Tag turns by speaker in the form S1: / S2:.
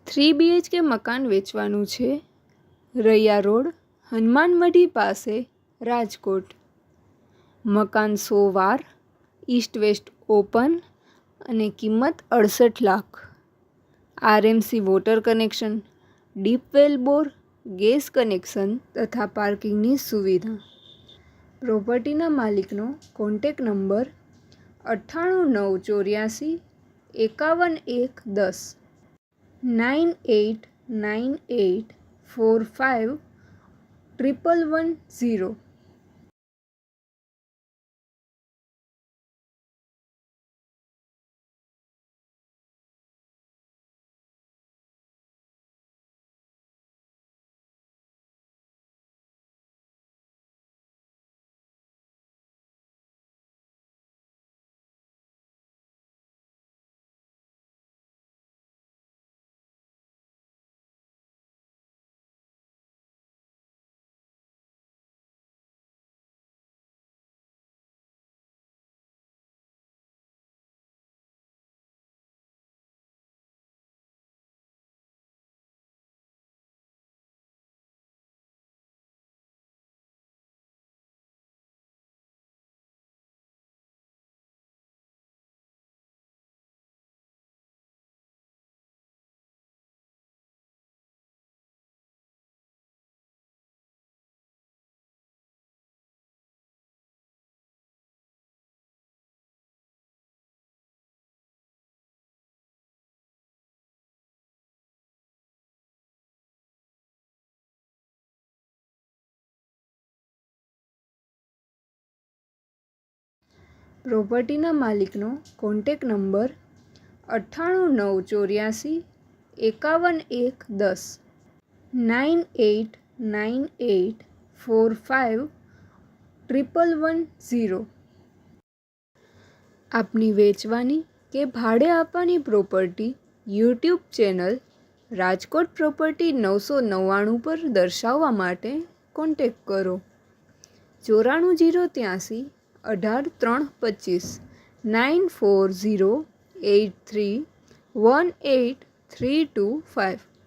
S1: 3 BHK મકાન વેચવાનું છે. રૈયા રોડ, હનુમાન મઢી પાસે, રાજકોટ. મકાન 100 વાર, ઈસ્ટ વેસ્ટ ઓપન અને કિંમત 68 lakh. RMC water connection, deep well bore, gas connection તથા પાર્કિંગની સુવિધા. પ્રોપર્ટીના માલિકનો કોન્ટેક નંબર 9894 51 110 9898451110. પ્રોપર્ટીના માલિકનો કોન્ટેક નંબર 9894 51 110 9898451110. આપની વેચવાની કે ભાડે આપવાની property YouTube channel Rajkot property 999 પર દર્શાવવા માટે કોન્ટેક કરો. 94 083 18 325 9408318325.